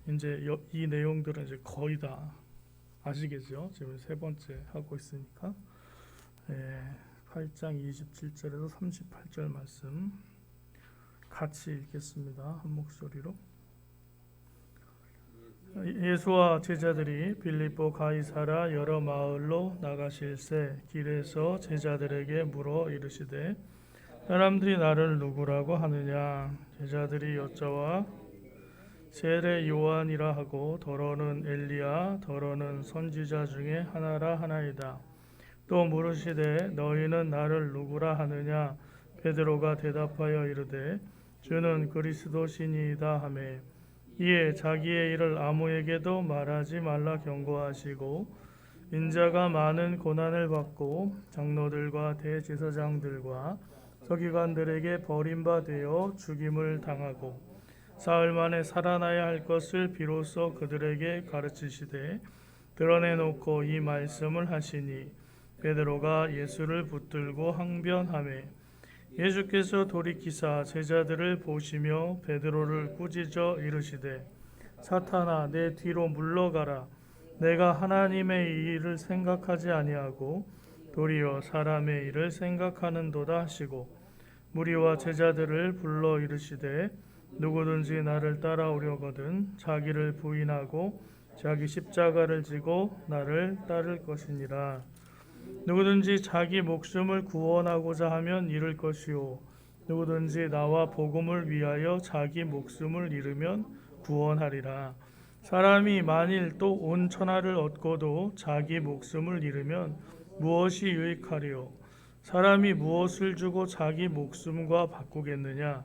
이제 이 내용들은 이제 거의 다 아시겠죠? 지금 세 번째 하고 있으니까. 8장 27절에서 38절 말씀 같이 읽겠습니다. 한 목소리로. 예수와 제자들이 빌립보 가이사라 여러 마을로 나가실새 길에서 제자들에게 물어 이르시되 사람들이 나를 누구라고 하느냐. 제자들이 여짜와 세례 요한이라 하고 더러는 엘리야 더러는 선지자 중에 하나라 하나이다. 또 물으시되 너희는 나를 누구라 하느냐. 베드로가 대답하여 이르되 주는 그리스도시니이다 하매 이에 자기의 일을 아무에게도 말하지 말라 경고하시고 인자가 많은 고난을 받고 장로들과 대제사장들과 서기관들에게 버림받아 죽임을 당하고 사흘 만에 살아나야 할 것을 비로소 그들에게 가르치시되 드러내놓고 이 말씀을 하시니 베드로가 예수를 붙들고 항변하매 예수께서 돌이키사 제자들을 보시며 베드로를 꾸짖어 이르시되 사탄아 내 뒤로 물러가라. 내가 하나님의 일을 생각하지 아니하고 도리어 사람의 일을 생각하는도다 하시고 무리와 제자들을 불러 이르시되 누구든지 나를 따라오려거든 자기를 부인하고 자기 십자가를 지고 나를 따를 것이니라. 누구든지 자기 목숨을 구원하고자 하면 잃을 것이요 누구든지 나와 복음을 위하여 자기 목숨을 잃으면 구원하리라. 사람이 만일 또 온 천하를 얻고도 자기 목숨을 잃으면 무엇이 유익하리요. 사람이 무엇을 주고 자기 목숨과 바꾸겠느냐.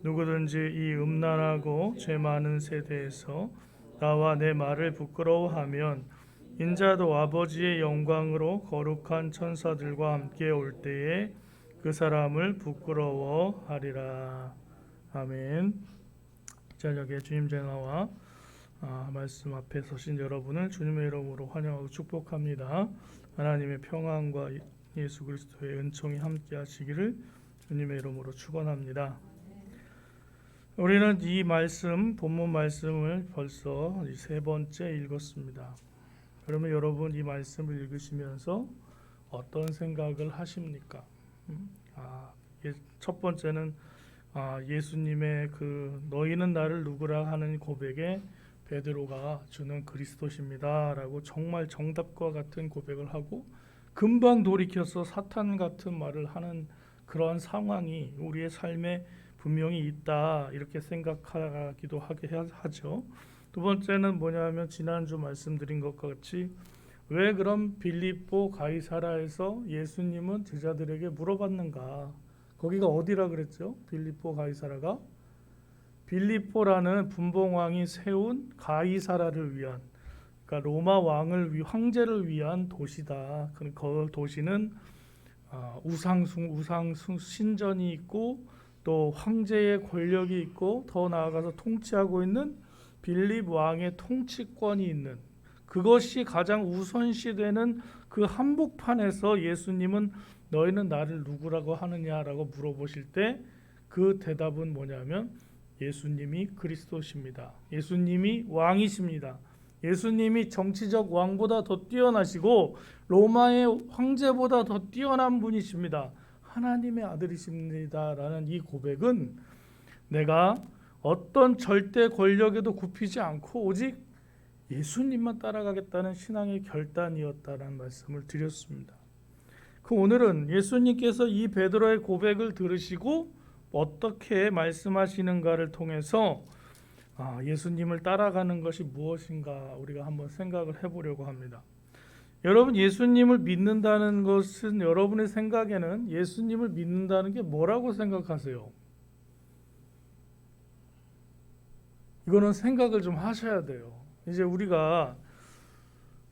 누구든지 이 음란하고 죄 많은 세대에서 나와 내 말을 부끄러워하면 인자도 아버지의 영광으로 거룩한 천사들과 함께 올 때에 그 사람을 부끄러워하리라. 아멘. 저녁에 주님 전화와 말씀 앞에 서신 여러분을 주님의 이름으로 환영하고 축복합니다. 하나님의 평안과 예수 그리스도의 은총이 함께 하시기를 주님의 이름으로 축원합니다. 우리는 이 말씀, 본문 말씀을 벌써 세 번째 읽었습니다. 그러면 여러분 이 말씀을 읽으시면서 어떤 생각을 하십니까? 첫 번째는 예수님의 그 너희는 나를 누구라 하는 고백에 베드로가 주는 그리스도십니다라고 정말 정답과 같은 고백을 하고 금방 돌이켜서 사탄 같은 말을 하는 그런 상황이 우리의 삶에 분명히 있다 이렇게 생각하기도 하죠. 두 번째는 뭐냐면 지난주 말씀드린 것과 같이 왜 그럼 빌립보 가이사라에서 예수님은 제자들에게 물어봤는가? 거기가 어디라 그랬죠? 빌립보 가이사라가 빌립보라는 분봉왕이 세운 가이사라를 위한 그러니까 로마 왕을 황제를 위한 도시다. 그 도시는 우상숭 신전이 있고 또 황제의 권력이 있고 더 나아가서 통치하고 있는 빌립 왕의 통치권이 있는 그것이 가장 우선시되는 그 한복판에서 예수님은 너희는 나를 누구라고 하느냐라고 물어보실 때 그 대답은 뭐냐면 예수님이 그리스도십니다. 예수님이 왕이십니다. 예수님이 정치적 왕보다 더 뛰어나시고 로마의 황제보다 더 뛰어난 분이십니다. 하나님의 아들이십니다라는 이 고백은 내가 어떤 절대 권력에도 굽히지 않고 오직 예수님만 따라가겠다는 신앙의 결단이었다는 말씀을 드렸습니다. 오늘은 예수님께서 이 베드로의 고백을 들으시고 어떻게 말씀하시는가를 통해서 예수님을 따라가는 것이 무엇인가 우리가 한번 생각을 해보려고 합니다. 여러분 예수님을 믿는다는 것은 여러분의 생각에는 예수님을 믿는다는 게 뭐라고 생각하세요? 이거는 생각을 좀 하셔야 돼요. 이제 우리가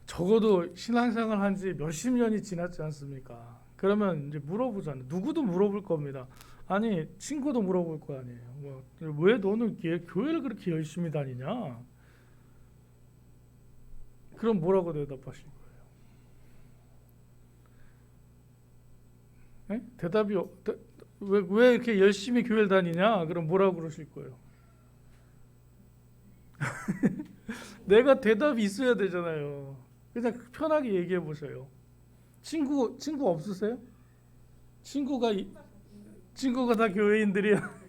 적어도 신앙생활 한 지 몇십 년이 지났지 않습니까? 그러면 이제 물어보잖아요. 누구도 물어볼 겁니다. 아니 친구도 물어볼 거 아니에요. 왜 너는 교회를 그렇게 열심히 다니냐? 그럼 뭐라고 대답하실 거예요? 대답이 왜 이렇게 열심히 교회를 다니냐? 그럼 뭐라고 그러실 거예요? 내가 대답이 있어야 되잖아요. 그냥 편하게 얘기해 보세요. 친구 없으세요? 친구가 다 교회인들이야.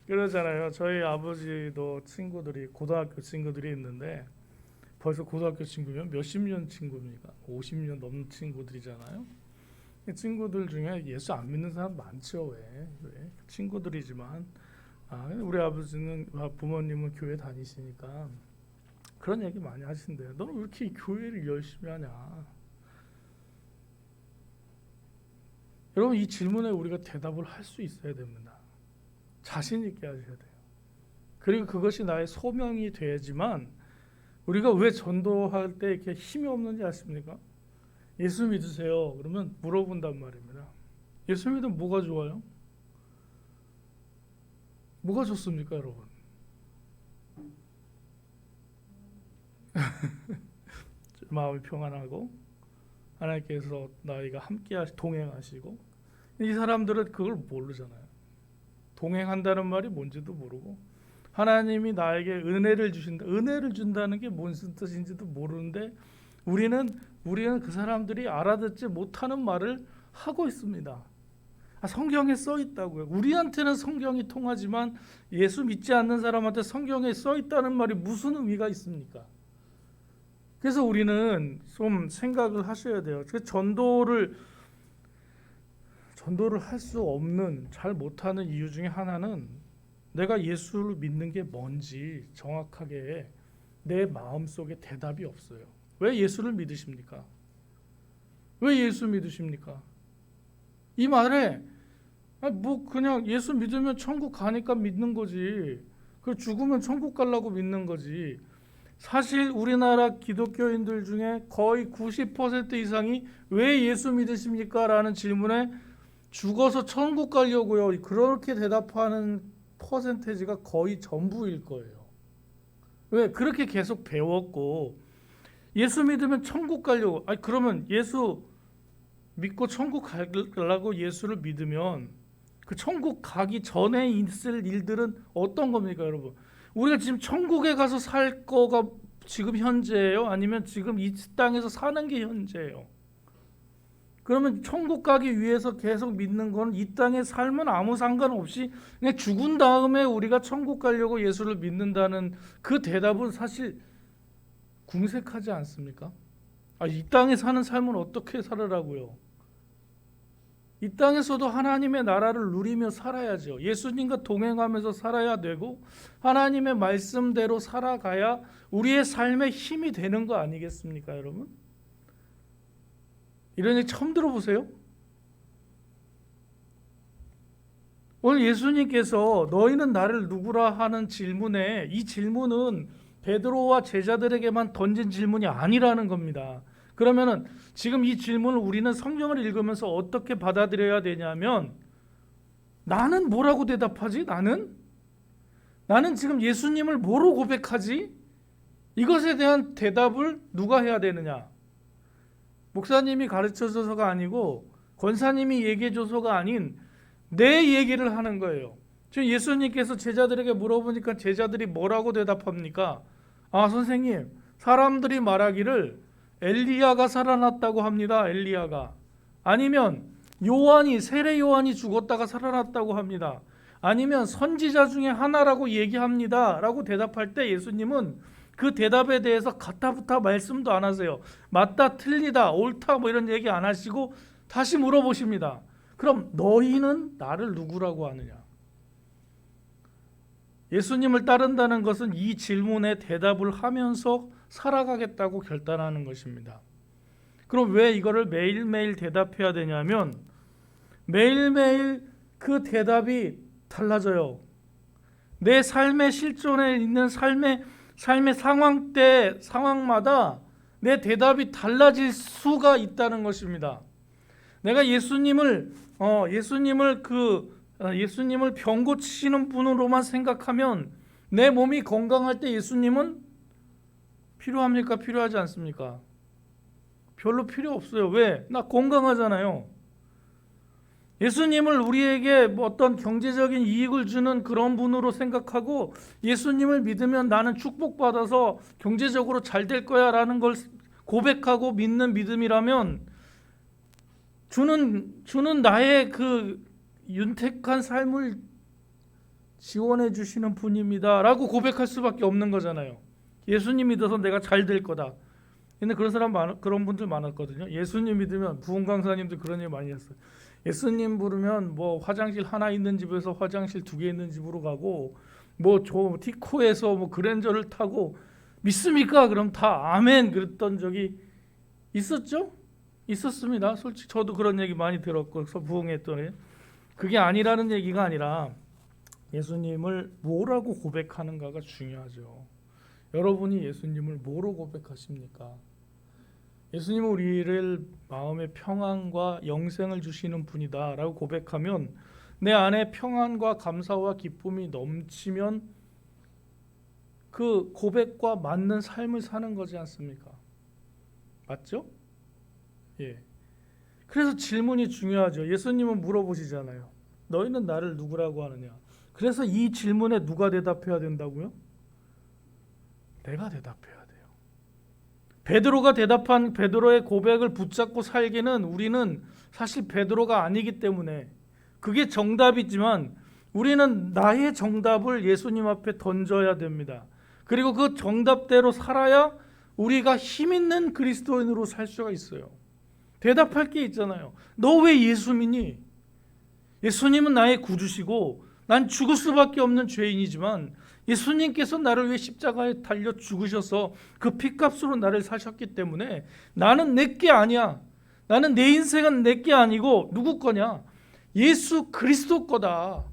그러잖아요. 저희 아버지도 친구들이 고등학교 친구들이 있는데 벌써 고등학교 친구면 몇십 년 친구입니까? 50년 넘는 친구들이잖아요. 친구들 중에 예수 안 믿는 사람 많죠. 왜? 친구들이지만 우리 아버지는 부모님은 교회 다니시니까 그런 얘기 많이 하신대요. 너는 왜 이렇게 교회를 열심히 하냐? 여러분 이 질문에 우리가 대답을 할 수 있어야 됩니다. 자신 있게 하셔야 돼요. 그리고 그것이 나의 소명이 돼야지만 우리가 왜 전도할 때 이렇게 힘이 없는지 아십니까? 예수 믿으세요. 그러면 물어본단 말입니다. 예수 믿으면 뭐가 좋아요? 뭐가 좋습니까, 여러분? 마음이 평안하고 하나님께서 나이가 함께 동행하시고 이 사람들은 그걸 모르잖아요. 동행한다는 말이 뭔지도 모르고 하나님이 나에게 은혜를 주신다. 은혜를 준다는 게 무슨 뜻인지도 모르는데 우리는 그 사람들이 알아듣지 못하는 말을 하고 있습니다. 성경에 써 있다고요. 우리한테는 성경이 통하지만 예수 믿지 않는 사람한테 성경에 써 있다는 말이 무슨 의미가 있습니까? 그래서 우리는 좀 생각을 하셔야 돼요. 전도를 할 수 없는, 잘 못하는 이유 중에 하나는 내가 예수를 믿는 게 뭔지 정확하게 내 마음속에 대답이 없어요. 왜 예수를 믿으십니까? 왜 예수 믿으십니까? 이 말에 그냥 예수 믿으면 천국 가니까 믿는 거지. 그 죽으면 천국 가려고 믿는 거지. 사실 우리나라 기독교인들 중에 거의 90% 이상이 왜 예수 믿으십니까? 라는 질문에 죽어서 천국 가려고요. 그렇게 대답하는 퍼센테이지가 거의 전부일 거예요. 왜? 그렇게 계속 배웠고 예수 믿으면 천국 가려고. 그러면 예수 믿고 천국 가려고 예수를 믿으면 그 천국 가기 전에 있을 일들은 어떤 겁니까, 여러분? 우리가 지금 천국에 가서 살 거가 지금 현재예요? 아니면 지금 이 땅에서 사는 게 현재예요? 그러면 천국 가기 위해서 계속 믿는 건 이 땅의 삶은 아무 상관없이 그냥 죽은 다음에 우리가 천국 가려고 예수를 믿는다는 그 대답은 사실 궁색하지 않습니까? 이 땅에 사는 삶은 어떻게 살으라고요? 이 땅에서도 하나님의 나라를 누리며 살아야죠. 예수님과 동행하면서 살아야 되고 하나님의 말씀대로 살아가야 우리의 삶에 힘이 되는 거 아니겠습니까, 여러분? 이런 얘기 처음 들어보세요? 오늘 예수님께서 너희는 나를 누구라 하는 질문에 이 질문은 베드로와 제자들에게만 던진 질문이 아니라는 겁니다. 그러면은 지금 이 질문을 우리는 성경을 읽으면서 어떻게 받아들여야 되냐면 나는 뭐라고 대답하지? 나는 지금 예수님을 뭐로 고백하지? 이것에 대한 대답을 누가 해야 되느냐? 목사님이 가르쳐줘서가 아니고 권사님이 얘기해줘서가 아닌 내 얘기를 하는 거예요. 지금 예수님께서 제자들에게 물어보니까 제자들이 뭐라고 대답합니까? 선생님, 사람들이 말하기를 엘리야가 살아났다고 합니다. 엘리야가. 아니면 세례 요한이 죽었다가 살아났다고 합니다. 아니면 선지자 중에 하나라고 얘기합니다. 라고 대답할 때 예수님은 그 대답에 대해서 가타부타 말씀도 안 하세요. 맞다, 틀리다, 옳다 이런 얘기 안 하시고 다시 물어보십니다. 그럼 너희는 나를 누구라고 하느냐? 예수님을 따른다는 것은 이 질문에 대답을 하면서 살아가겠다고 결단하는 것입니다. 그럼 왜 이거를 매일매일 대답해야 되냐면 매일매일 그 대답이 달라져요. 내 삶의 실존에 있는 삶의 상황마다 내 대답이 달라질 수가 있다는 것입니다. 내가 예수님을 병 고치시는 분으로만 생각하면 내 몸이 건강할 때 예수님은 필요합니까? 필요하지 않습니까? 별로 필요 없어요. 왜? 나 건강하잖아요. 예수님을 우리에게 뭐 어떤 경제적인 이익을 주는 그런 분으로 생각하고 예수님을 믿으면 나는 축복받아서 경제적으로 잘 될 거야 라는 걸 고백하고 믿는 믿음이라면 주는 나의 그 윤택한 삶을 지원해 주시는 분입니다 라고 고백할 수밖에 없는 거잖아요. 예수님 믿어서 내가 잘 될 거다. 근데 그런 분들 많았거든요. 예수님 믿으면, 부흥 강사님도 그런 얘기 많이 했어요. 예수님 부르면 뭐 화장실 하나 있는 집에서 화장실 2개 있는 집으로 가고, 뭐 티코에서 뭐 그랜저를 타고, 믿습니까? 그럼 다 아멘 그랬던 적이 있었죠? 있었습니다. 솔직히 저도 그런 얘기 많이 들었고 부흥했더니 그게 아니라는 얘기가 아니라 예수님을 뭐라고 고백하는가가 중요하죠. 여러분이 예수님을 뭐로 고백하십니까? 예수님은 우리를 마음의 평안과 영생을 주시는 분이다 라고 고백하면 내 안에 평안과 감사와 기쁨이 넘치면 그 고백과 맞는 삶을 사는 거지 않습니까? 맞죠? 예. 그래서 질문이 중요하죠. 예수님은 물어보시잖아요. 너희는 나를 누구라고 하느냐? 그래서 이 질문에 누가 대답해야 된다고요? 내가 대답해야 돼요. 베드로가 대답한 베드로의 고백을 붙잡고 살기는 우리는 사실 베드로가 아니기 때문에 그게 정답이지만 우리는 나의 정답을 예수님 앞에 던져야 됩니다. 그리고 그 정답대로 살아야 우리가 힘 있는 그리스도인으로 살 수가 있어요. 대답할 게 있잖아요. 너 왜 예수 믿니? 예수님은 나의 구주시고 난 죽을 수밖에 없는 죄인이지만 예수님께서 나를 위해 십자가에 달려 죽으셔서 그 피값으로 나를 사셨기 때문에 나는 내게 아니야. 나는 내 인생은 내게 아니고 누구 거냐? 예수 그리스도 거다.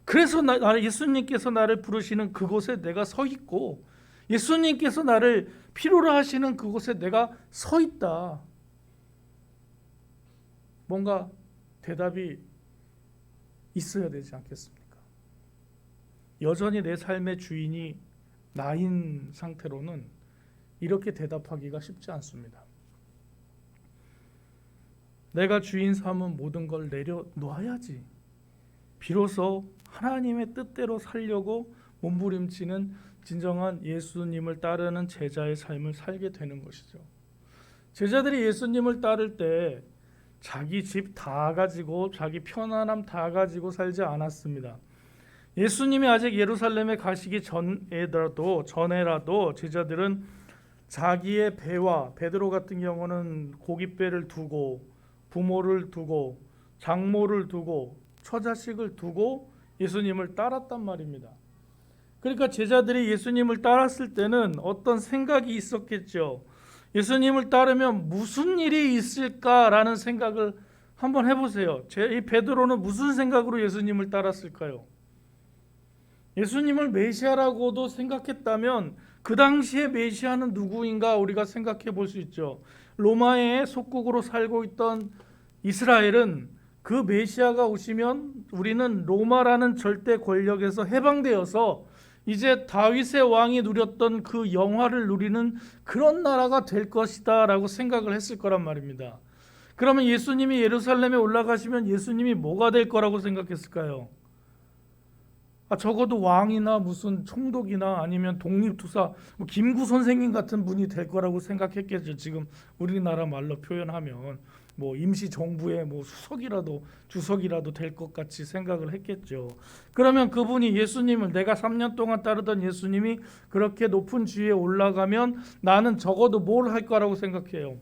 그래서 예수님께서 나를 부르시는 그곳에 내가 서 있고 예수님께서 나를 필요로 하시는 그곳에 내가 서 있다. 뭔가 대답이 있어야 되지 않겠습니까? 여전히 내 삶의 주인이 나인 상태로는 이렇게 대답하기가 쉽지 않습니다. 내가 주인 삼은 모든 걸 내려놓아야지 비로소 하나님의 뜻대로 살려고 몸부림치는 진정한 예수님을 따르는 제자의 삶을 살게 되는 것이죠. 제자들이 예수님을 따를 때 자기 집 다 가지고 자기 편안함 다 가지고 살지 않았습니다. 예수님이 아직 예루살렘에 가시기 전에라도 제자들은 자기의 배와 베드로 같은 경우는 고깃배를 두고 부모를 두고 장모를 두고 처자식을 두고 예수님을 따랐단 말입니다. 그러니까 제자들이 예수님을 따랐을 때는 어떤 생각이 있었겠죠. 예수님을 따르면 무슨 일이 있을까라는 생각을 한번 해보세요. 이 베드로는 무슨 생각으로 예수님을 따랐을까요? 예수님을 메시아라고도 생각했다면 그 당시에 메시아는 누구인가 우리가 생각해 볼 수 있죠. 로마의 속국으로 살고 있던 이스라엘은 그 메시아가 오시면 우리는 로마라는 절대 권력에서 해방되어서 이제 다윗의 왕이 누렸던 그 영화를 누리는 그런 나라가 될 것이다 라고 생각을 했을 거란 말입니다. 그러면 예수님이 예루살렘에 올라가시면 예수님이 뭐가 될 거라고 생각했을까요? 적어도 왕이나 무슨 총독이나 아니면 독립투사 뭐 김구 선생님 같은 분이 될 거라고 생각했겠죠. 지금 우리나라 말로 표현하면 뭐 임시 정부의 뭐 수석이라도 주석이라도 될 것 같이 생각을 했겠죠. 그러면 그분이 예수님을 내가 3년 동안 따르던 예수님이 그렇게 높은 지위에 올라가면 나는 적어도 뭘 할 거라고 생각해요.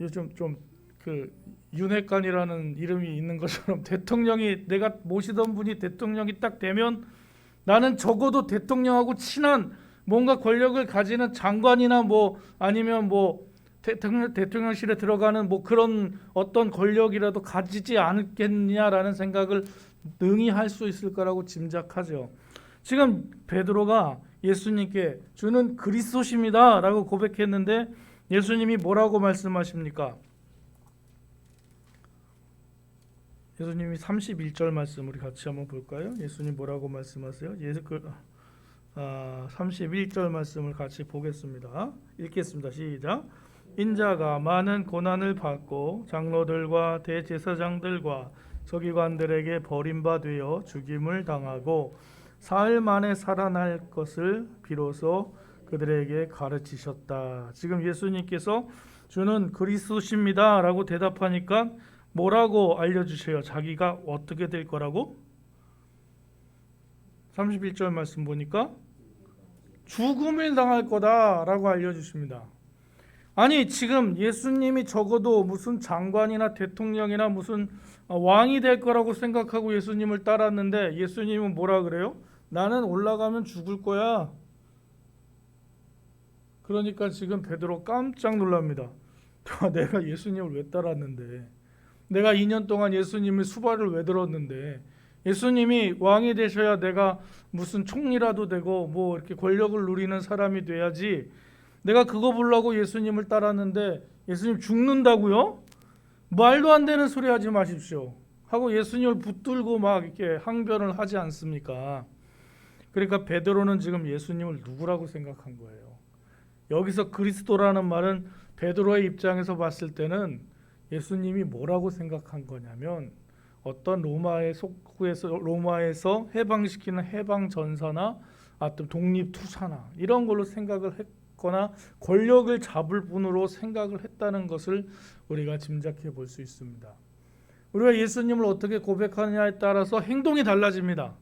요즘 좀 그 윤핵관이라는 이름이 있는 것처럼 대통령이 내가 모시던 분이 대통령이 딱 되면 나는 적어도 대통령하고 친한 뭔가 권력을 가지는 장관이나 뭐 아니면 뭐 대통령실에 들어가는 뭐 그런 어떤 권력이라도 가지지 않겠냐라는 생각을 능히 할 수 있을 거라고 짐작하죠. 지금 베드로가 예수님께 주는 그리스도십니다라고 고백했는데 예수님이 뭐라고 말씀하십니까? 예수님이 31절 말씀 우리 같이 한번 볼까요? 예수님 뭐라고 말씀하세요? 31절 말씀을 같이 보겠습니다. 읽겠습니다. 시작. 인자가 많은 고난을 받고 장로들과 대제사장들과 서기관들에게 버림받아 죽임을 당하고 사흘 만에 살아날 것을 비로소 그들에게 가르치셨다. 지금 예수님께서 주는 그리스도십니다 라고 대답하니까 뭐라고 알려주세요? 자기가 어떻게 될 거라고? 31절 말씀 보니까 죽음을 당할 거다라고 알려주십니다. 아니 지금 예수님이 적어도 무슨 장관이나 대통령이나 무슨 왕이 될 거라고 생각하고 예수님을 따랐는데 예수님은 뭐라 그래요? 나는 올라가면 죽을 거야. 그러니까 지금 베드로 깜짝 놀랍니다. 내가 예수님을 왜 따랐는데, 내가 2년 동안 예수님의 수발을 왜 들었는데, 예수님이 왕이 되셔야 내가 무슨 총리라도 되고 뭐 이렇게 권력을 누리는 사람이 돼야지, 내가 그거 보려고 예수님을 따랐는데 예수님 죽는다고요? 말도 안 되는 소리 하지 마십시오 하고 예수님을 붙들고 막 이렇게 항변을 하지 않습니까? 그러니까 베드로는 지금 예수님을 누구라고 생각한 거예요. 여기서 그리스도라는 말은 베드로의 입장에서 봤을 때는 예수님이 뭐라고 생각한 거냐면 어떤 로마에서 해방시키는 해방 전사나 어떤 독립 투사나 이런 걸로 생각을 했거나 권력을 잡을 분으로 생각을 했다는 것을 우리가 짐작해 볼 수 있습니다. 우리가 예수님을 어떻게 고백하느냐에 따라서 행동이 달라집니다.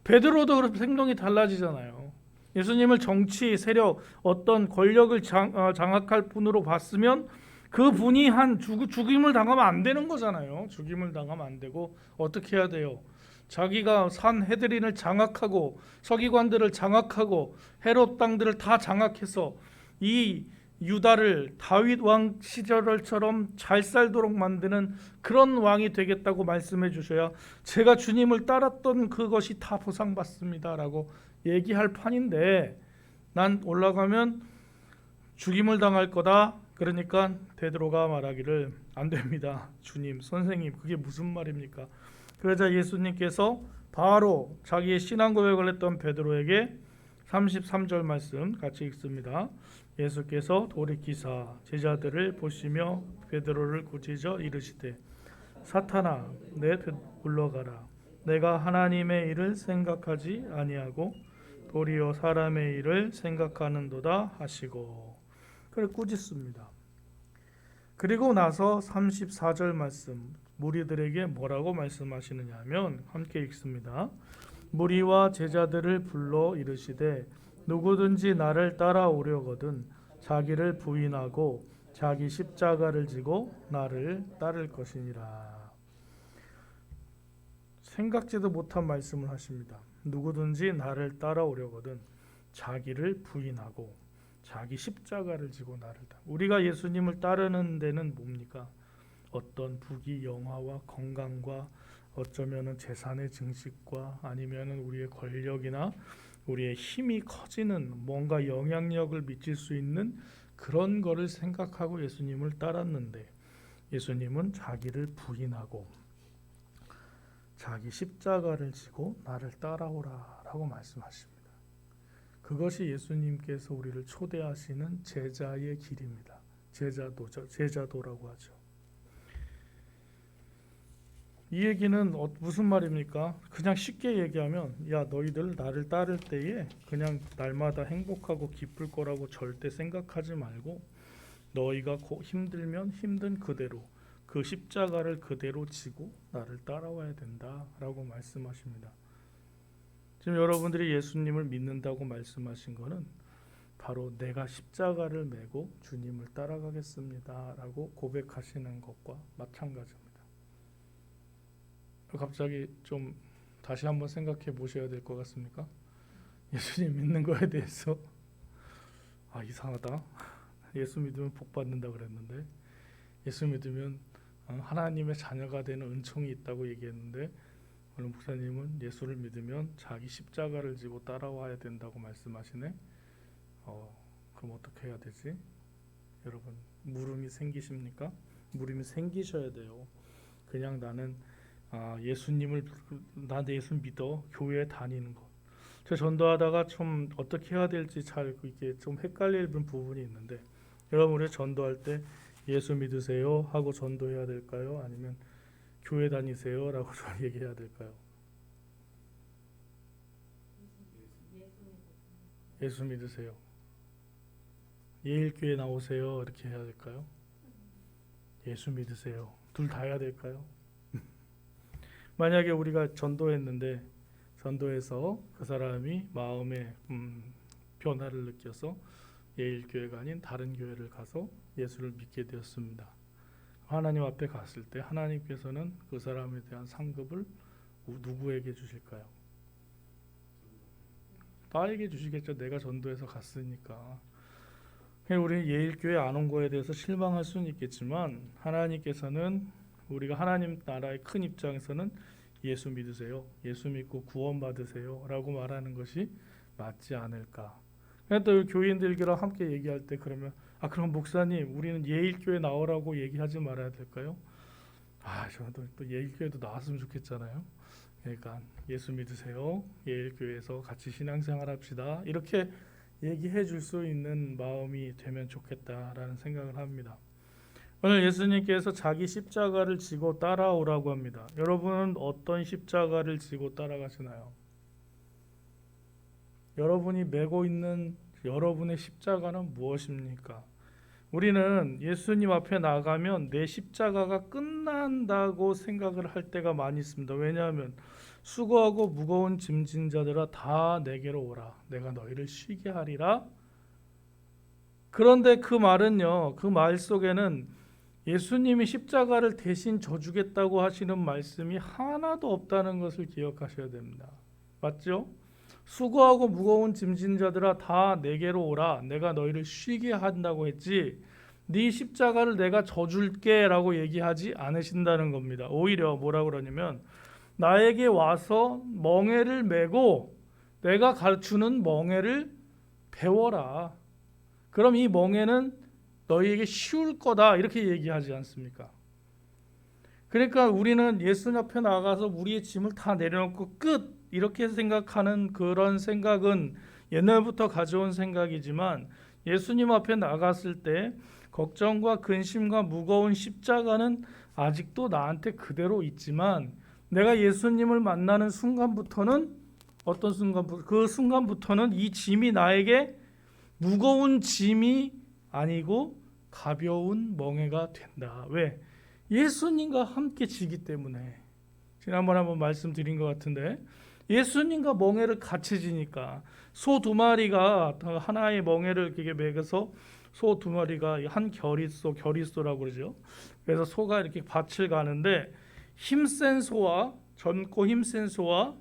베드로도 그렇게 행동이 달라지잖아요. 예수님을 정치 세력 어떤 권력을 장악할 분으로 봤으면 그 분이 한 죽임을 당하면 안 되는 거잖아요. 죽임을 당하면 안 되고 어떻게 해야 돼요? 자기가 산헤드린을 장악하고 서기관들을 장악하고 헤롯 땅들을 다 장악해서 이 유다를 다윗 왕 시절처럼 잘 살도록 만드는 그런 왕이 되겠다고 말씀해 주셔야 제가 주님을 따랐던 그것이 다 보상받습니다라고 얘기할 판인데, 난 올라가면 죽임을 당할 거다. 그러니까 베드로가 말하기를 안 됩니다. 주님, 선생님, 그게 무슨 말입니까? 그러자 예수님께서 바로 자기의 신앙 고백을 했던 베드로에게 33절 말씀 같이 읽습니다. 예수께서 돌이키사 제자들을 보시며 베드로를 꾸짖어 이르시되 사탄아 내 물러가라. 내가 하나님의 일을 생각하지 아니하고 도리어 사람의 일을 생각하는도다 하시고, 그래 꾸짖습니다. 그리고 나서 34절 말씀 무리들에게 뭐라고 말씀하시느냐 하면 함께 읽습니다. 무리와 제자들을 불러 이르시되 누구든지 나를 따라오려거든 자기를 부인하고 자기 십자가를 지고 나를 따를 것이니라. 생각지도 못한 말씀을 하십니다. 누구든지 나를 따라오려거든 자기를 부인하고 자기 십자가를 지고 나를 따라. 우리가 예수님을 따르는 데는 뭡니까? 어떤 부귀 영화와 건강과 어쩌면은 재산의 증식과 아니면은 우리의 권력이나 우리의 힘이 커지는 뭔가 영향력을 미칠 수 있는 그런 거를 생각하고 예수님을 따랐는데, 예수님은 자기를 부인하고 자기 십자가를 지고 나를 따라오라 라고 말씀하십니다. 그것이 예수님께서 우리를 초대하시는 제자의 길입니다. 제자도라고 하죠. 이 얘기는 무슨 말입니까? 그냥 쉽게 얘기하면, 야 너희들 나를 따를 때에 그냥 날마다 행복하고 기쁠 거라고 절대 생각하지 말고 너희가 힘들면 힘든 그대로 그 십자가를 그대로 지고 나를 따라와야 된다라고 말씀하십니다. 지금 여러분들이 예수님을 믿는다고 말씀하신 거는 바로 내가 십자가를 메고 주님을 따라가겠습니다라고 고백하시는 것과 마찬가지입니다. 갑자기 좀 다시 한번 생각해 보셔야 될 것 같습니까? 예수님 믿는 거에 대해서 이상하다. 예수 믿으면 복 받는다 그랬는데, 예수 믿으면 하나님의 자녀가 되는 은총이 있다고 얘기했는데, 오늘 목사님은 예수를 믿으면 자기 십자가를 지고 따라와야 된다고 말씀하시네. 그럼 어떻게 해야 되지? 여러분 물음이 생기십니까? 물음이 생기셔야 돼요. 그냥 나는 나 예수 믿어 교회에 다니는 것. 제가 전도하다가 좀 어떻게 해야 될지 잘 이게 좀 헷갈리는 부분이 있는데, 여러분 우리 전도할 때 예수 믿으세요 하고 전도해야 될까요? 아니면 교회 다니세요 라고 얘기해야 될까요? 예수 믿으세요. 예일교회 나오세요 이렇게 해야 될까요? 예수 믿으세요. 둘 다 해야 될까요? 만약에 우리가 전도했는데 전도해서 그 사람이 마음에 변화를 느껴서 예일교회가 아닌 다른 교회를 가서 예수를 믿게 되었습니다. 하나님 앞에 갔을 때 하나님께서는 그 사람에 대한 상급을 누구에게 주실까요? 나에게 주시겠죠. 내가 전도해서 갔으니까. 우리는 예일교회 안 온 거에 대해서 실망할 수는 있겠지만 하나님께서는 우리가 하나님 나라의 큰 입장에서는 예수 믿으세요. 예수 믿고 구원받으세요 라고 말하는 것이 맞지 않을까. 또 교인들끼리 함께 얘기할 때 그러면 그럼 목사님 우리는 예일교회 나오라고 얘기하지 말아야 될까요? 저도 또 예일교회도 나왔으면 좋겠잖아요. 그러니까 예수 믿으세요. 예일교회에서 같이 신앙생활 합시다. 이렇게 얘기해 줄 수 있는 마음이 되면 좋겠다라는 생각을 합니다. 오늘 예수님께서 자기 십자가를 지고 따라오라고 합니다. 여러분은 어떤 십자가를 지고 따라가시나요? 여러분이 메고 있는 여러분의 십자가는 무엇입니까? 우리는 예수님 앞에 나가면 내 십자가가 끝난다고 생각을 할 때가 많이 있습니다. 왜냐하면 수고하고 무거운 짐진 자들아 다 내게로 오라. 내가 너희를 쉬게 하리라. 그런데 그 말은요. 그 말 속에는 예수님이 십자가를 대신 져주겠다고 하시는 말씀이 하나도 없다는 것을 기억하셔야 됩니다. 맞죠? 수고하고 무거운 짐진 자들아 다 내게로 오라. 내가 너희를 쉬게 한다고 했지. 네 십자가를 내가 져줄게 라고 얘기하지 않으신다는 겁니다. 오히려 뭐라고 그러냐면 나에게 와서 멍에를 메고 내가 가르치는 멍에를 배워라. 그럼 이 멍에는 너희에게 쉬울 거다 이렇게 얘기하지 않습니까? 그러니까 우리는 예수님 앞에 나가서 우리의 짐을 다 내려놓고 끝 이렇게 생각하는 그런 생각은 옛날부터 가져온 생각이지만 예수님 앞에 나갔을 때 걱정과 근심과 무거운 십자가는 아직도 나한테 그대로 있지만 내가 예수님을 만나는 순간부터는 어떤 순간부터 그 순간부터는 이 짐이 나에게 무거운 짐이 아니고 가벼운 멍에가 된다. 왜? 예수님과 함께 지기 때문에. 지난번에 한번 말씀드린 것 같은데 예수님과 멍에를 같이 지니까 소 두 마리가 하나의 멍에를 이렇게 매겨서 소 두 마리가 한 결이소라고 그러죠. 그래서 소가 이렇게 밭을 가는데 힘센 소와 젊고 힘센 소와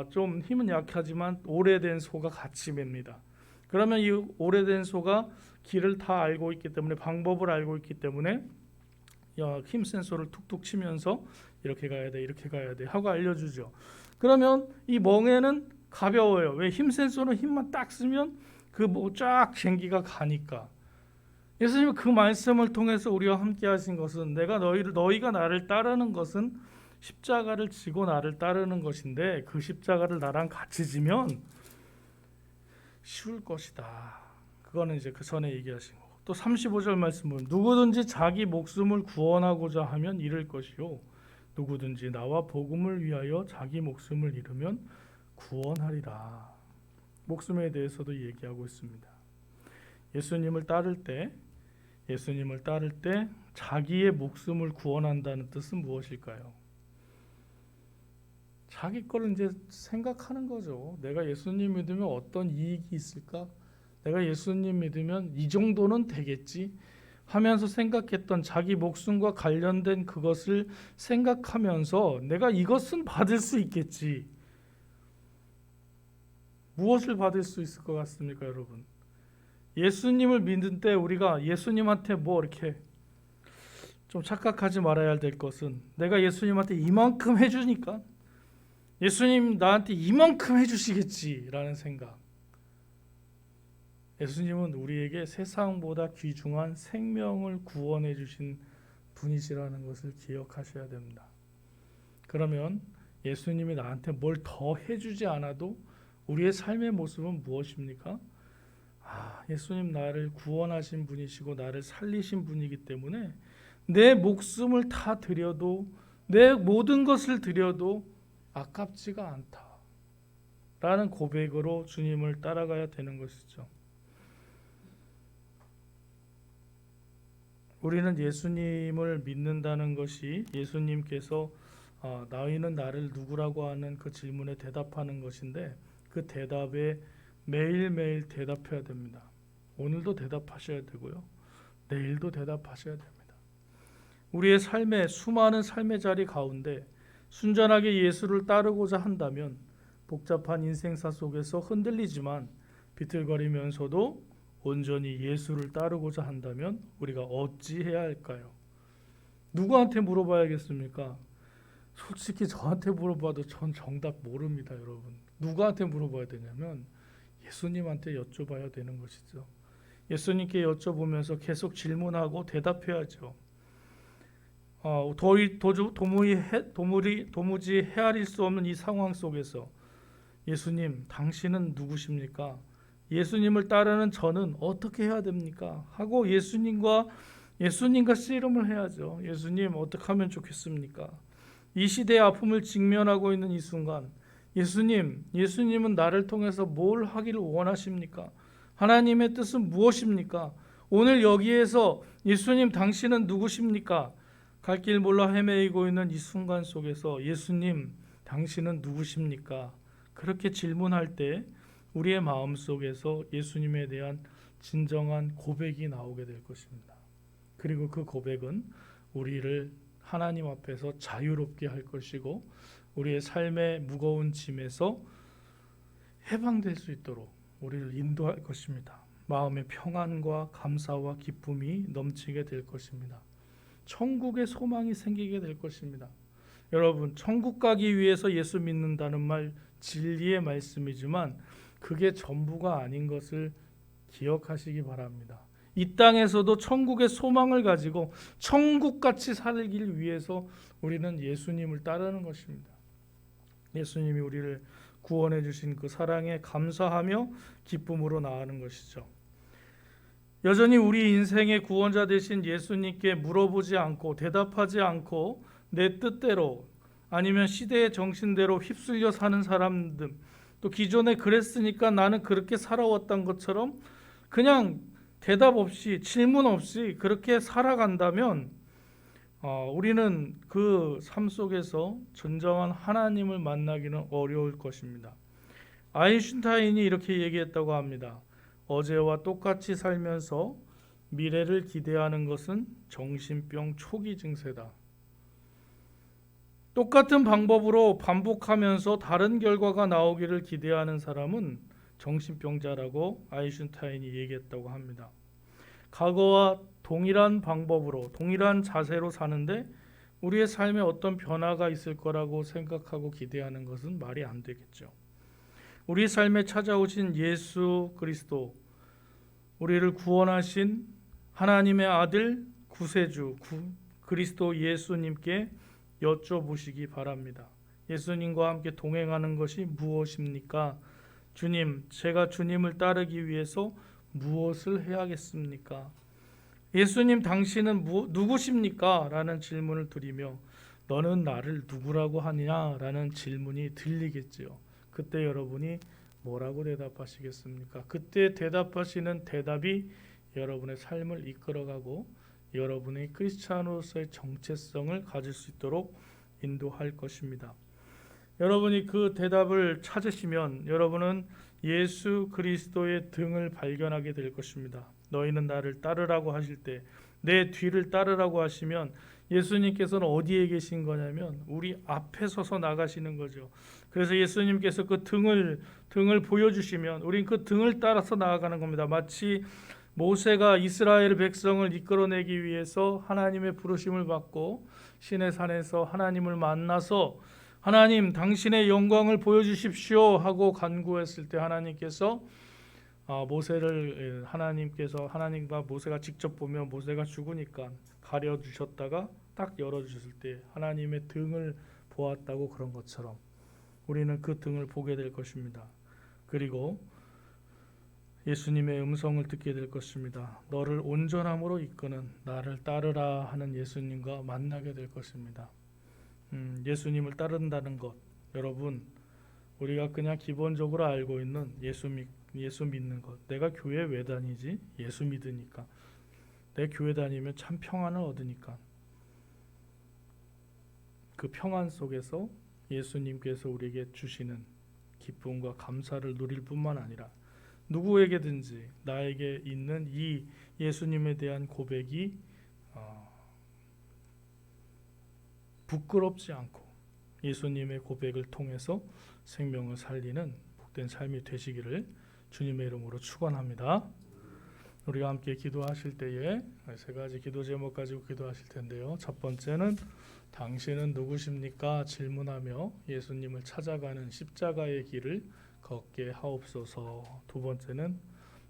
좀 힘은 약하지만 오래된 소가 같이 맵니다. 그러면 이 오래된 소가 길을 다 알고 있기 때문에 방법을 알고 있기 때문에 힘센 소를 툭툭 치면서 이렇게 가야 돼 이렇게 가야 돼 하고 알려주죠. 그러면 이 멍에는 가벼워요. 왜? 힘센 소는 힘만 딱 쓰면 그 쫙 쟁기가 가니까. 예수님은 그 말씀을 통해서 우리와 함께 하신 것은 너희가 나를 따르는 것은 십자가를 지고 나를 따르는 것인데 그 십자가를 나랑 같이 지면 쉬울 것이다. 그거는 이제 그 전에 얘기하신 거고. 또 35절 말씀은 누구든지 자기 목숨을 구원하고자 하면 잃을 것이요 누구든지 나와 복음을 위하여 자기 목숨을 잃으면 구원하리라. 목숨에 대해서도 얘기하고 있습니다. 예수님을 따를 때 자기의 목숨을 구원한다는 뜻은 무엇일까요? 자기 거를 이제 생각하는 거죠. 내가 예수님 믿으면 어떤 이익이 있을까? 내가 예수님 믿으면 이 정도는 되겠지 하면서 생각했던 자기 목숨과 관련된 그것을 생각하면서 내가 이것은 받을 수 있겠지. 무엇을 받을 수 있을 것 같습니까, 여러분? 예수님을 믿는 때 우리가 예수님한테 이렇게 좀 착각하지 말아야 될 것은 내가 예수님한테 이만큼 해주니까 예수님 나한테 이만큼 해주시겠지라는 생각. 예수님은 우리에게 세상보다 귀중한 생명을 구원해 주신 분이시라는 것을 기억하셔야 됩니다. 그러면 예수님이 나한테 뭘 더 해주지 않아도 우리의 삶의 모습은 무엇입니까? 예수님 나를 구원하신 분이시고 나를 살리신 분이기 때문에 내 목숨을 다 드려도, 내 모든 것을 드려도 아깝지가 않다라는 고백으로 주님을 따라가야 되는 것이죠. 우리는 예수님을 믿는다는 것이 예수님께서 너희는 나를 누구라고 하는 그 질문에 대답하는 것인데, 그 대답에 매일매일 대답해야 됩니다. 오늘도 대답하셔야 되고요, 내일도 대답하셔야 됩니다. 우리의 삶의 수많은 삶의 자리 가운데 순전하게 예수를 따르고자 한다면 복잡한 인생사 속에서 흔들리지만 비틀거리면서도 온전히 예수를 따르고자 한다면 우리가 어찌해야 할까요? 누구한테 물어봐야겠습니까? 솔직히 저한테 물어봐도 전 정답 모릅니다, 여러분. 누구한테 물어봐야 되냐면 예수님한테 여쭤봐야 되는 것이죠. 예수님께 여쭤보면서 계속 질문하고 대답해야죠. 도무지 헤아릴 수 없는 이 상황 속에서 예수님, 당신은 누구십니까? 예수님을 따르는 저는 어떻게 해야 됩니까? 하고 예수님과 씨름을 해야죠. 예수님, 어떻게 하면 좋겠습니까? 이 시대의 아픔을 직면하고 있는 이 순간, 예수님은 나를 통해서 뭘 하기를 원하십니까? 하나님의 뜻은 무엇입니까? 오늘 여기에서 예수님, 당신은 누구십니까? 갈 길 몰라 헤매이고 있는 이 순간 속에서 예수님, 당신은 누구십니까? 그렇게 질문할 때 우리의 마음 속에서 예수님에 대한 진정한 고백이 나오게 될 것입니다. 그리고 그 고백은 우리를 하나님 앞에서 자유롭게 할 것이고 우리의 삶의 무거운 짐에서 해방될 수 있도록 우리를 인도할 것입니다. 마음의 평안과 감사와 기쁨이 넘치게 될 것입니다. 천국의 소망이 생기게 될 것입니다. 여러분, 천국 가기 위해서 예수 믿는다는 말 진리의 말씀이지만 그게 전부가 아닌 것을 기억하시기 바랍니다. 이 땅에서도 천국의 소망을 가지고 천국같이 살길 위해서 우리는 예수님을 따르는 것입니다. 예수님이 우리를 구원해 주신 그 사랑에 감사하며 기쁨으로 나아가는 것이죠. 여전히 우리 인생의 구원자 되신 예수님께 물어보지 않고 대답하지 않고 내 뜻대로 아니면 시대의 정신대로 휩쓸려 사는 사람들, 또 기존에 그랬으니까 나는 그렇게 살아왔던 것처럼 그냥 대답 없이 질문 없이 그렇게 살아간다면 우리는 그 삶 속에서 진정한 하나님을 만나기는 어려울 것입니다. 아인슈타인이 이렇게 얘기했다고 합니다. 어제와 똑같이 살면서 미래를 기대하는 것은 정신병 초기 증세다. 똑같은 방법으로 반복하면서 다른 결과가 나오기를 기대하는 사람은 정신병자라고 아인슈타인이 얘기했다고 합니다. 과거와 동일한 방법으로 동일한 자세로 사는데 우리의 삶에 어떤 변화가 있을 거라고 생각하고 기대하는 것은 말이 안 되겠죠. 우리 삶에 찾아오신 예수 그리스도, 우리를 구원하신 하나님의 아들 구세주 그리스도 예수님께 여쭤보시기 바랍니다. 예수님과 함께 동행하는 것이 무엇입니까? 주님, 제가 주님을 따르기 위해서 무엇을 해야겠습니까? 예수님, 당신은 누구십니까? 라는 질문을 드리며 너는 나를 누구라고 하느냐? 라는 질문이 들리겠지요. 그때 여러분이 뭐라고 대답하시겠습니까? 그때 대답하시는 대답이 여러분의 삶을 이끌어가고 여러분의 크리스찬으로서의 정체성을 가질 수 있도록 인도할 것입니다. 여러분이 그 대답을 찾으시면 여러분은 예수 그리스도의 등을 발견하게 될 것입니다. 너희는 나를 따르라고 하실 때, 내 뒤를 따르라고 하시면 예수님께서는 어디에 계신 거냐면 우리 앞에 서서 나가시는 거죠. 그래서 예수님께서 그 등을 보여주시면 우린 그 등을 따라서 나아가는 겁니다. 마치 모세가 이스라엘 백성을 이끌어내기 위해서 하나님의 부르심을 받고 시내 산에서 하나님을 만나서 하나님, 당신의 영광을 보여주십시오 하고 간구했을 때 하나님께서 하나님과 모세가 직접 보면 모세가 죽으니까 가려주셨다가 딱 열어주셨을 때 하나님의 등을 보았다고 그런 것처럼 우리는 그 등을 보게 될 것입니다. 그리고 예수님의 음성을 듣게 될 것입니다. 너를 온전함으로 이끄는 나를 따르라 하는 예수님과 만나게 될 것입니다. 예수님을 따른다는 것, 여러분, 우리가 그냥 기본적으로 알고 있는 예수 믿는 것. 내가 교회 왜 다니지? 예수 믿으니까. 내 교회 다니면 참 평안을 얻으니까. 그 평안 속에서 예수님께서 우리에게 주시는 기쁨과 감사를 누릴 뿐만 아니라 누구에게든지 나에게 있는 이 예수님에 대한 고백이 부끄럽지 않고 예수님의 고백을 통해서 생명을 살리는 복된 삶이 되시기를 주님의 이름으로 축원합니다. 우리가 함께 기도하실 때에 세 가지 기도 제목 가지고 기도하실 텐데요. 첫 번째는 당신은 누구십니까? 질문하며 예수님을 찾아가는 십자가의 길을 걷게 하옵소서. 두 번째는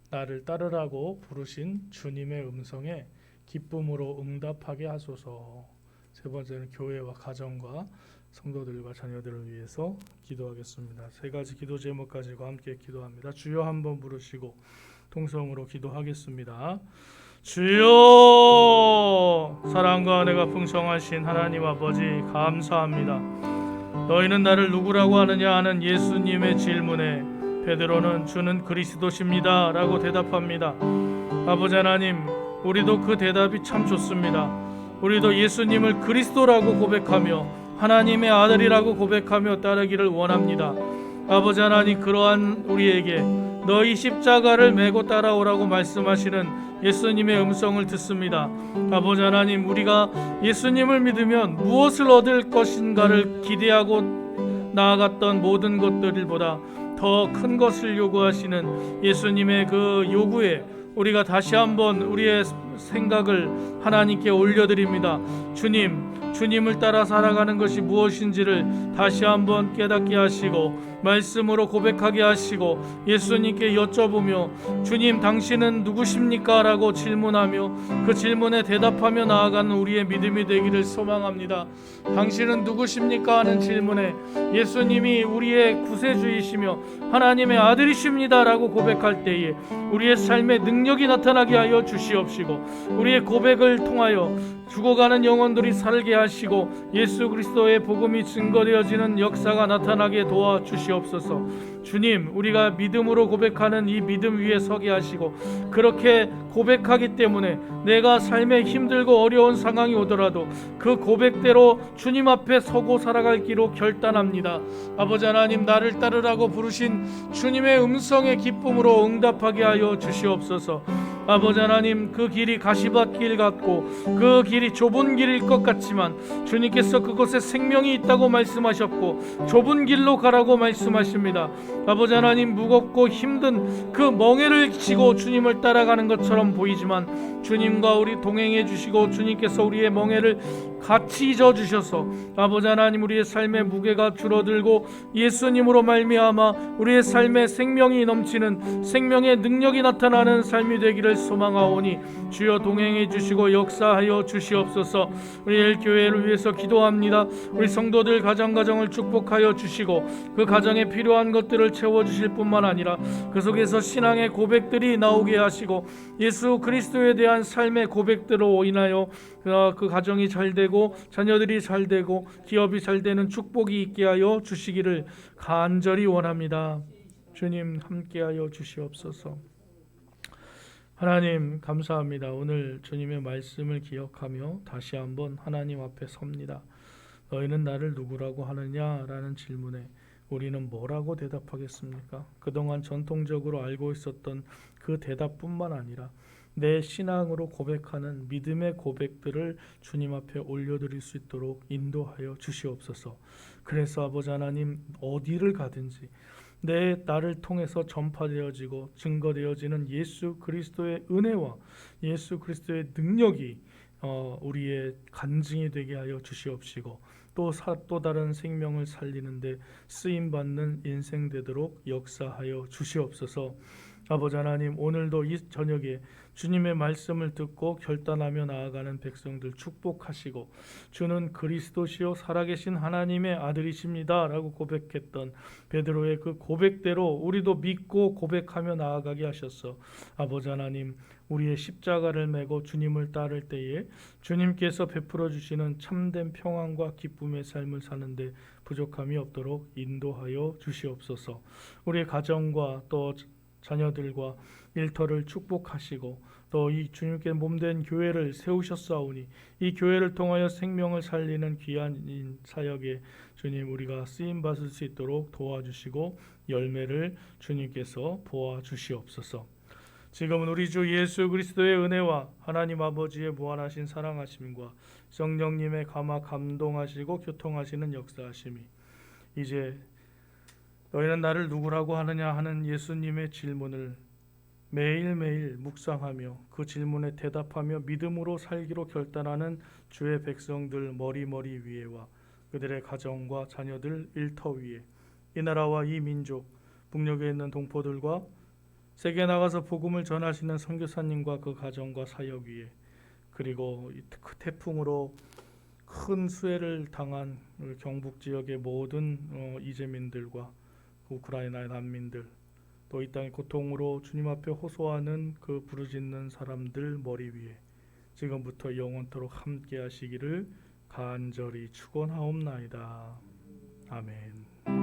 나를 따르라고 부르신 주님의 음성에 기쁨으로 응답하게 하소서. 세 번째는 교회와 가정과 성도들과 자녀들을 위해서 기도하겠습니다. 세 가지 기도 제목 가지고 함께 기도합니다. 주여 한번 부르시고 통성으로 기도하겠습니다. 주여, 사랑과 은혜가 풍성하신 하나님 아버지 감사합니다. 너희는 나를 누구라고 하느냐 하는 예수님의 질문에 베드로는 주는 그리스도십니다 라고 대답합니다. 아버지 하나님, 우리도 그 대답이 참 좋습니다. 우리도 예수님을 그리스도라고 고백하며 하나님의 아들이라고 고백하며 따르기를 원합니다. 아버지 하나님, 그러한 우리에게 너희 십자가를 메고 따라오라고 말씀하시는 예수님의 음성을 듣습니다. 아버지 하나님, 우리가 예수님을 믿으면 무엇을 얻을 것인가를 기대하고 나아갔던 모든 것들보다 더 큰 것을 요구하시는 예수님의 그 요구에 우리가 다시 한번 우리의 생각을 하나님께 올려드립니다. 주님을 따라 살아가는 것이 무엇인지를 다시 한번 깨닫게 하시고 말씀으로 고백하게 하시고 예수님께 여쭤보며 주님, 당신은 누구십니까? 라고 질문하며 그 질문에 대답하며 나아가는 우리의 믿음이 되기를 소망합니다. 당신은 누구십니까? 하는 질문에 예수님이 우리의 구세주이시며 하나님의 아들이십니다 라고 고백할 때에 우리의 삶에 능력이 나타나게 하여 주시옵시고 우리의 고백을 통하여 죽어가는 영혼들이 살게 하시고 예수 그리스도의 복음이 증거되어지는 역사가 나타나게 도와주시옵소서. 주님, 우리가 믿음으로 고백하는 이 믿음 위에 서게 하시고 그렇게 고백하기 때문에 내가 삶에 힘들고 어려운 상황이 오더라도 그 고백대로 주님 앞에 서고 살아갈 길로 결단합니다. 아버지 하나님, 나를 따르라고 부르신 주님의 음성의 기쁨으로 응답하게 하여 주시옵소서. 아버지 하나님, 그 길이 가시밭길 같고 그 길이 좁은 길일 것 같지만 주님께서 그곳에 생명이 있다고 말씀하셨고 좁은 길로 가라고 말씀하십니다. 아버지 하나님, 무겁고 힘든 그 멍에를 지고 주님을 따라가는 것처럼 보이지만 주님과 우리 동행해 주시고 주님께서 우리의 멍에를 같이 져주셔서 아버지 하나님, 우리의 삶의 무게가 줄어들고 예수님으로 말미암아 우리의 삶에 생명이 넘치는 생명의 능력이 나타나는 삶이 되기를 소망하오니 주여 동행해 주시고 역사하여 주시옵소서. 우리 엘교회를 위해서 기도합니다. 우리 성도들 가정을 축복하여 주시고 그 가정에 필요한 것들을 채워주실 뿐만 아니라 그 속에서 신앙의 고백들이 나오게 하시고 예수 그리스도에 대한 삶의 고백들로 인하여 그 가정이 잘되고 자녀들이 잘되고 기업이 잘되는 축복이 있게 하여 주시기를 간절히 원합니다. 주님, 함께하여 주시옵소서. 하나님, 감사합니다. 오늘 주님의 말씀을 기억하며 다시 한번 하나님 앞에 섭니다. 너희는 나를 누구라고 하느냐? 라는 질문에 우리는 뭐라고 대답하겠습니까? 그동안 전통적으로 알고 있었던 그 대답뿐만 아니라 내 신앙으로 고백하는 믿음의 고백들을 주님 앞에 올려드릴 수 있도록 인도하여 주시옵소서. 그래서 아버지 하나님, 어디를 가든지 나를 통해서 전파되어지고 증거되어지는 예수 그리스도의 은혜와 예수 그리스도의 능력이 우리의 간증이 되게 하여 주시옵시고 또 다른 생명을 살리는데 쓰임받는 인생 되도록 역사하여 주시옵소서. 아버지 하나님, 오늘도 이 저녁에 주님의 말씀을 듣고 결단하며 나아가는 백성들 축복하시고, 주는 그리스도시요 살아계신 하나님의 아들이십니다 라고 고백했던 베드로의 그 고백대로 우리도 믿고 고백하며 나아가게 하셨어. 아버지 하나님, 우리의 십자가를 메고 주님을 따를 때에 주님께서 베풀어 주시는 참된 평안과 기쁨의 삶을 사는데 부족함이 없도록 인도하여 주시옵소서. 우리의 가정과 또 자녀들과 일터를 축복하시고, 또 이 주님께 몸된 교회를 세우셨사오니 이 교회를 통하여 생명을 살리는 귀한 사역에 주님 우리가 쓰임 받을 수 있도록 도와주시고 열매를 주님께서 보아 주시옵소서. 지금은 우리 주 예수 그리스도의 은혜와 하나님 아버지의 무한하신 사랑하심과 성령님의 감화 감동하시고 교통하시는 역사하심이 이제 너희는 나를 누구라고 하느냐 하는 예수님의 질문을 매일매일 묵상하며 그 질문에 대답하며 믿음으로 살기로 결단하는 주의 백성들 머리머리 위에와 그들의 가정과 자녀들 일터 위에, 이 나라와 이 민족, 북녘에 있는 동포들과 세계에 나가서 복음을 전하시는 선교사님과 그 가정과 사역 위에, 그리고 그 태풍으로 큰 수해를 당한 경북 지역의 모든 이재민들과 우크라이나의 난민들, 또 이 땅의 고통으로 주님 앞에 호소하는 그 부르짖는 사람들 머리 위에 지금부터 영원토록 함께 하시기를 간절히 축원하옵나이다. 아멘.